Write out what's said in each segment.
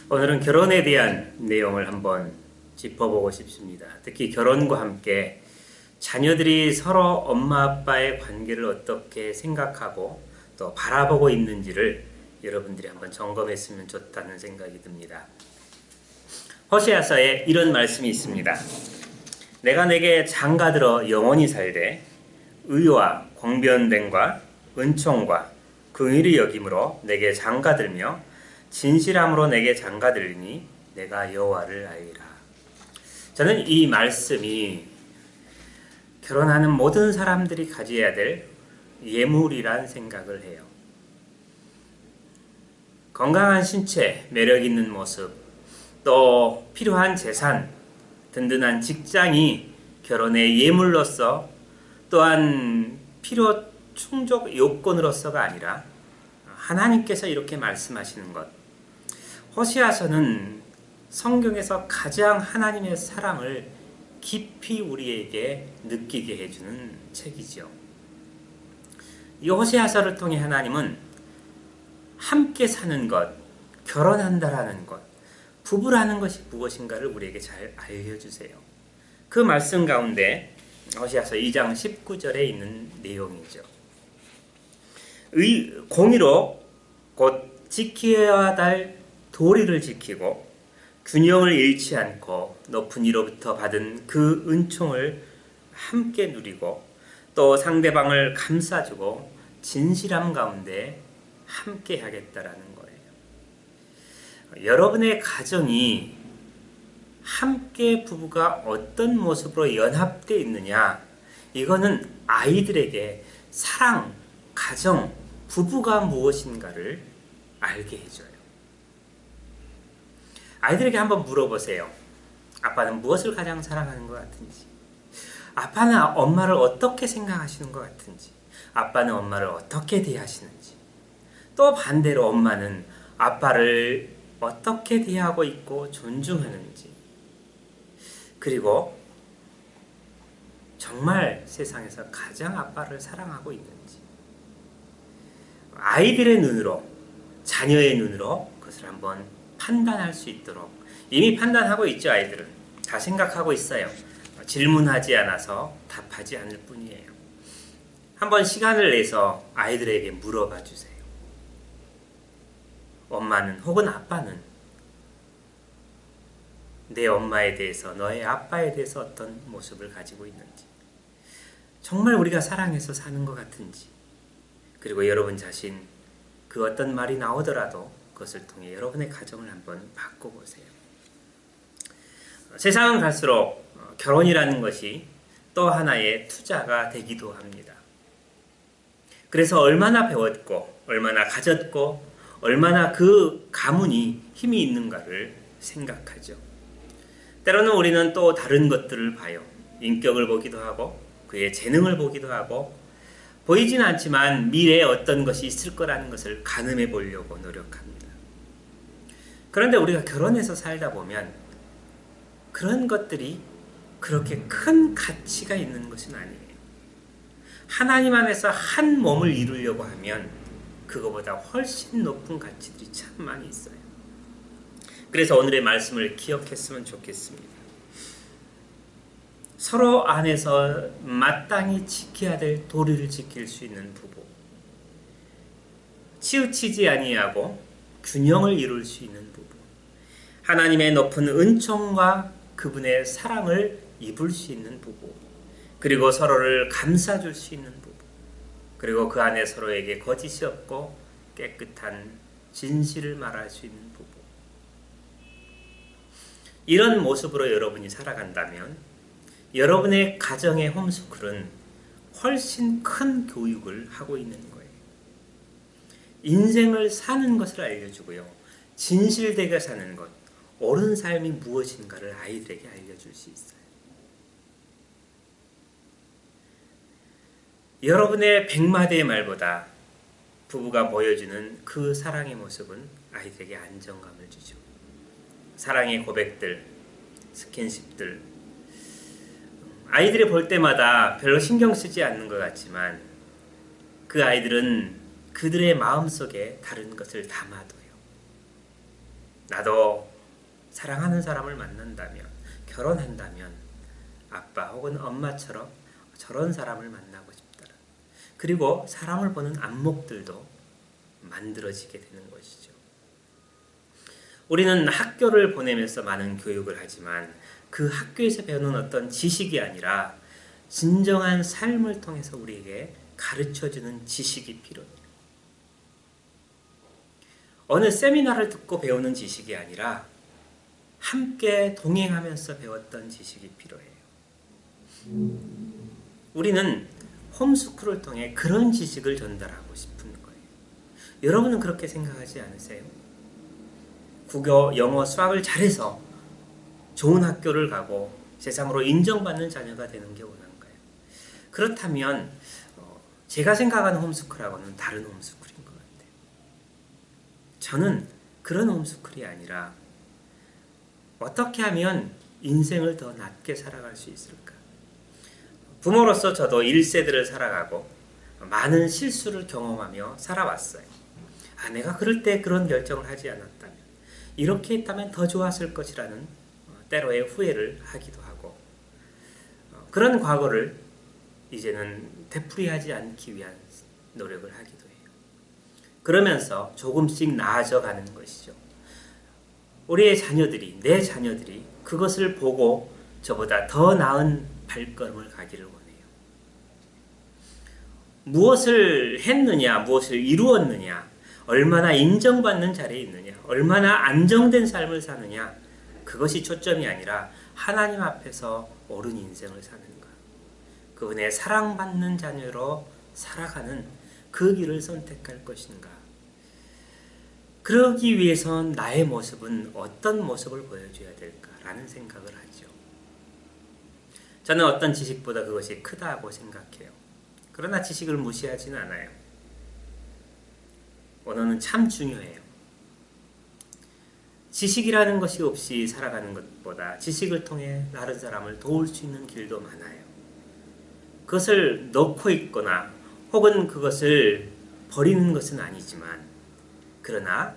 오늘은 결혼에 대한 내용을 한번 짚어보고 싶습니다. 특히 결혼과 함께 자녀들이 서로 엄마 아빠의 관계를 어떻게 생각하고 또 바라보고 있는지를 여러분들이 한번 점검했으면 좋다는 생각이 듭니다. 호세아서에 이런 말씀이 있습니다. 내가 내게 장가들어 영원히 살되 의와 공변됨과 은총과 긍휼히 여김으로 내게 장가들며 진실함으로 내게 장가들리니 내가 여호와를 알리라. 저는 이 말씀이 결혼하는 모든 사람들이 가져야 될 예물이란 생각을 해요. 건강한 신체, 매력 있는 모습, 또 필요한 재산, 든든한 직장이 결혼의 예물로서 또한 필요 충족 요건으로서가 아니라 하나님께서 이렇게 말씀하시는 것. 호세아서는 성경에서 가장 하나님의 사랑을 깊이 우리에게 느끼게 해주는 책이죠. 이 호세아서를 통해 하나님은 함께 사는 것, 결혼한다라는 것, 부부라는 것이 무엇인가를 우리에게 잘 알려주세요. 그 말씀 가운데 호세아서 2장 19절에 있는 내용이죠. 공의로 곧 지켜야 할 도리를 지키고 균형을 잃지 않고 높은 이로부터 받은 그 은총을 함께 누리고 또 상대방을 감싸주고 진실함 가운데 함께 하겠다라는 거예요. 여러분의 가정이 함께 부부가 어떤 모습으로 연합되어 있느냐, 이거는 아이들에게 사랑, 가정, 부부가 무엇인가를 알게 해줘요. 아이들에게 한번 물어보세요. 아빠는 무엇을 가장 사랑하는 것 같은지, 아빠는 엄마를 어떻게 생각하시는 것 같은지, 아빠는 엄마를 어떻게 대하시는지, 또 반대로 엄마는 아빠를 어떻게 대하고 있고 존중하는지, 그리고 정말 세상에서 가장 아빠를 사랑하고 있는지, 아이들의 눈으로, 자녀의 눈으로 그것을 한번 판단할 수 있도록, 이미 판단하고 있죠. 아이들은 다 생각하고 있어요. 질문하지 않아서 답하지 않을 뿐이에요. 한번 시간을 내서 아이들에게 물어봐 주세요. 엄마는 혹은 아빠는 내 엄마에 대해서, 너의 아빠에 대해서 어떤 모습을 가지고 있는지, 정말 우리가 사랑해서 사는 것 같은지, 그리고 여러분 자신 그 어떤 말이 나오더라도 그것을 통해 여러분의 가정을 한번 바꿔보세요. 세상은 갈수록 결혼이라는 것이 또 하나의 투자가 되기도 합니다. 그래서 얼마나 배웠고 얼마나 가졌고 얼마나 그 가문이 힘이 있는가를 생각하죠. 때로는 우리는 또 다른 것들을 봐요. 인격을 보기도 하고 그의 재능을 보기도 하고 보이지는 않지만 미래에 어떤 것이 있을 거라는 것을 가늠해 보려고 노력합니다. 그런데 우리가 결혼해서 살다 보면 그런 것들이 그렇게 큰 가치가 있는 것은 아니에요. 하나님 안에서 한 몸을 이루려고 하면 그거보다 훨씬 높은 가치들이 참 많이 있어요. 그래서 오늘의 말씀을 기억했으면 좋겠습니다. 서로 안에서 마땅히 지켜야 될 도리를 지킬 수 있는 부부, 치우치지 아니하고 균형을 이룰 수 있는 부부, 하나님의 높은 은총과 그분의 사랑을 입을 수 있는 부부, 그리고 서로를 감싸줄 수 있는 부부, 그리고 그 안에 서로에게 거짓이 없고 깨끗한 진실을 말할 수 있는 부부. 이런 모습으로 여러분이 살아간다면 여러분의 가정의 홈스쿨은 훨씬 큰 교육을 하고 있는 거예요. 인생을 사는 것을 알려주고요. 진실되게 사는 것, 옳은 삶이 무엇인가를 아이들에게 알려줄 수 있어요. 여러분의 100마디의 말보다 부부가 보여주는 그 사랑의 모습은 아이들에게 안정감을 주죠. 사랑의 고백들, 스킨십들, 아이들이 볼 때마다 별로 신경 쓰지 않는 것 같지만 그 아이들은 그들의 마음속에 다른 것을 담아둬요. 나도 사랑하는 사람을 만난다면, 결혼한다면 아빠 혹은 엄마처럼 저런 사람을 만나고 싶다. 그리고 사람을 보는 안목들도 만들어지게 되는 것이죠. 우리는 학교를 보내면서 많은 교육을 하지만 그 학교에서 배우는 어떤 지식이 아니라 진정한 삶을 통해서 우리에게 가르쳐주는 지식이 필요해요. 어느 세미나를 듣고 배우는 지식이 아니라 함께 동행하면서 배웠던 지식이 필요해요. 우리는 홈스쿨을 통해 그런 지식을 전달하고 싶은 거예요. 여러분은 그렇게 생각하지 않으세요? 국어, 영어, 수학을 잘해서 좋은 학교를 가고 세상으로 인정받는 자녀가 되는 게 원한가요? 그렇다면 제가 생각하는 홈스쿨하고는 다른 홈스쿨인 것 같아요. 저는 그런 홈스쿨이 아니라 어떻게 하면 인생을 더 낫게 살아갈 수 있을까? 부모로서 저도 1세대를 살아가고 많은 실수를 경험하며 살아왔어요. 내가 그럴 때 그런 결정을 하지 않았다면, 이렇게 했다면 더 좋았을 것이라는 때로의 후회를 하기도 하고, 그런 과거를 이제는 되풀이하지 않기 위한 노력을 하기도 해요. 그러면서 조금씩 나아져 가는 것이죠. 우리의 자녀들이, 내 자녀들이 그것을 보고 저보다 더 나은 발걸음을 가기를 원해요. 무엇을 했느냐, 무엇을 이루었느냐, 얼마나 인정받는 자리에 있느냐, 얼마나 안정된 삶을 사느냐, 그것이 초점이 아니라 하나님 앞에서 옳은 인생을 사는가, 그분의 사랑받는 자녀로 살아가는 그 길을 선택할 것인가. 그러기 위해선 나의 모습은 어떤 모습을 보여줘야 될까라는 생각을 하죠. 저는 어떤 지식보다 그것이 크다고 생각해요. 그러나 지식을 무시하지는 않아요. 언어는 참 중요해요. 지식이라는 것이 없이 살아가는 것보다 지식을 통해 다른 사람을 도울 수 있는 길도 많아요. 그것을 넣고 있거나 혹은 그것을 버리는 것은 아니지만, 그러나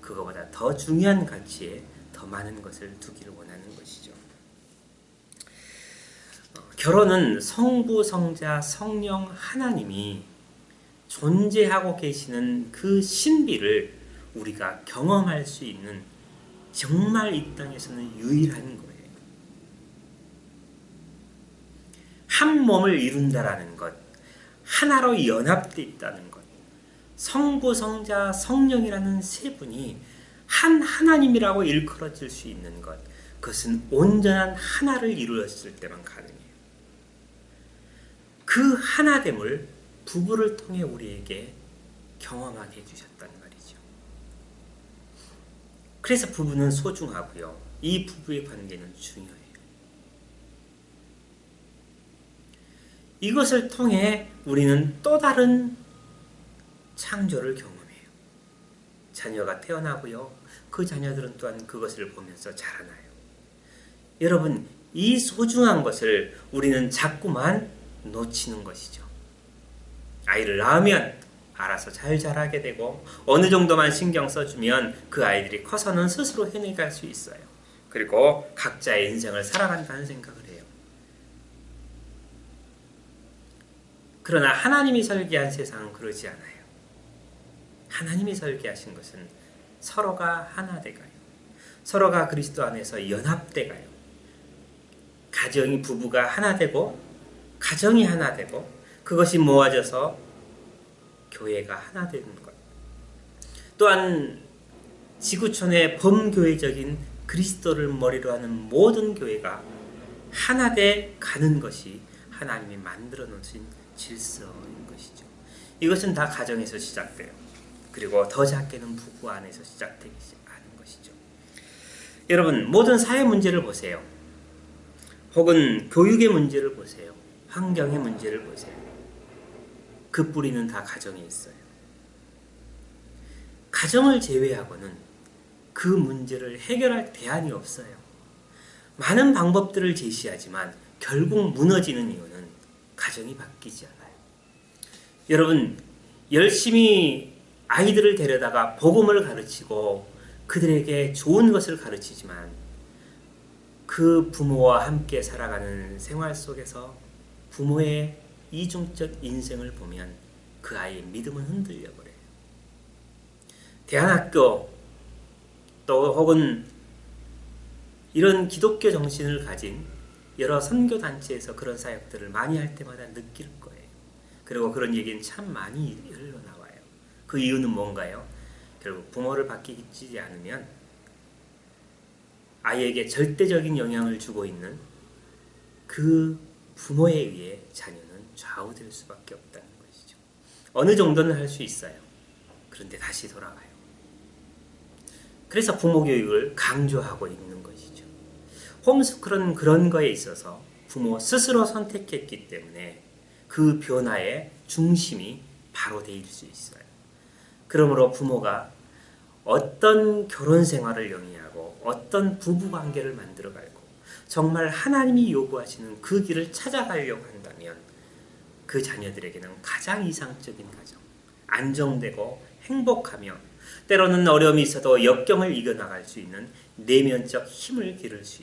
그거보다 더 중요한 가치에 더 많은 것을 두기를 원하는 것이죠. 결혼은 성부, 성자, 성령 하나님이 존재하고 계시는 그 신비를 우리가 경험할 수 있는 정말 이 땅에서는 유일한 거예요. 한 몸을 이룬다라는 것, 하나로 연합되어 있다는 것, 성부, 성자, 성령이라는 세 분이 한 하나님이라고 일컬어질 수 있는 것, 그것은 온전한 하나를 이루었을 때만 가능해요. 그 하나됨을 부부를 통해 우리에게 경험하게 해주셨단 말이죠. 그래서 부부는 소중하고요, 이 부부의 관계는 중요해요. 이것을 통해 우리는 또 다른 창조를 경험해요. 자녀가 태어나고요, 그 자녀들은 또한 그것을 보면서 자라나요. 여러분, 이 소중한 것을 우리는 자꾸만 놓치는 것이죠. 아이를 낳으면 알아서 잘 자라게 되고, 어느 정도만 신경 써주면 그 아이들이 커서는 스스로 해내갈 수 있어요. 그리고 각자의 인생을 살아간다는 생각을 해요. 그러나 하나님이 설계한 세상은 그러지 않아요. 하나님이 설계하신 것은 서로가 하나 돼가요. 서로가 그리스도 안에서 연합돼가요. 가정이, 부부가 하나 되고 가정이 하나 되고, 그것이 모아져서 교회가 하나 되는 것. 또한 지구촌의 범교회적인 그리스도를 머리로 하는 모든 교회가 하나 돼 가는 것이 하나님이 만들어 놓으신 질서인 것이죠. 이것은 다 가정에서 시작돼요. 그리고 더 작게는 부부 안에서 시작되기 하는 것이죠. 여러분, 모든 사회 문제를 보세요. 혹은 교육의 문제를 보세요. 환경의 문제를 보세요. 그 뿌리는 다 가정에 있어요. 가정을 제외하고는 그 문제를 해결할 대안이 없어요. 많은 방법들을 제시하지만 결국 무너지는 이유는 가정이 바뀌지 않아요. 여러분, 열심히 아이들을 데려다가 복음을 가르치고 그들에게 좋은 것을 가르치지만 그 부모와 함께 살아가는 생활 속에서 부모의 이중적 인생을 보면 그 아이의 믿음은 흔들려 버려요. 대안학교 또 혹은 이런 기독교 정신을 가진 여러 선교 단체에서 그런 사역들을 많이 할 때마다 느낄 거예요. 그리고 그런 얘기는 참 많이 흘러나와요. 그 이유는 뭔가요? 결국 부모를 바뀌지 않으면 아이에게 절대적인 영향을 주고 있는 그 부모에 의해 자녀는 좌우될 수밖에 없다는 것이죠. 어느 정도는 할 수 있어요. 그런데 다시 돌아가요. 그래서 부모 교육을 강조하고 있는 것이죠. 홈스쿨은 그런 거에 있어서 부모 스스로 선택했기 때문에 그 변화의 중심이 바로 될 수 있어요. 그러므로 부모가 어떤 결혼 생활을 영위하고 어떤 부부 관계를 만들어가고 정말 하나님이 요구하시는 그 길을 찾아가려고 한다면 그 자녀들에게는 가장 이상적인 가정, 안정되고 행복하며 때로는 어려움이 있어도 역경을 이겨나갈 수 있는 내면적 힘을 기를 수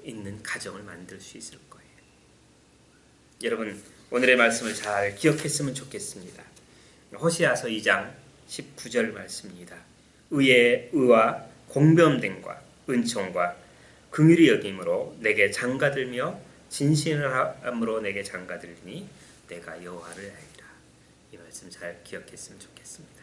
있는 가정을 만들 수 있을 거예요. 여러분 오늘의 말씀을 잘 기억했으면 좋겠습니다. 호시아서 2장 19절 말씀입니다. 의의 의와 공변됨과 은총과 긍휼히 여김으로 내게 장가들며 진실함으로 내게 장가들니 내가 여호와를 알리라. 이 말씀 잘 기억했으면 좋겠습니다.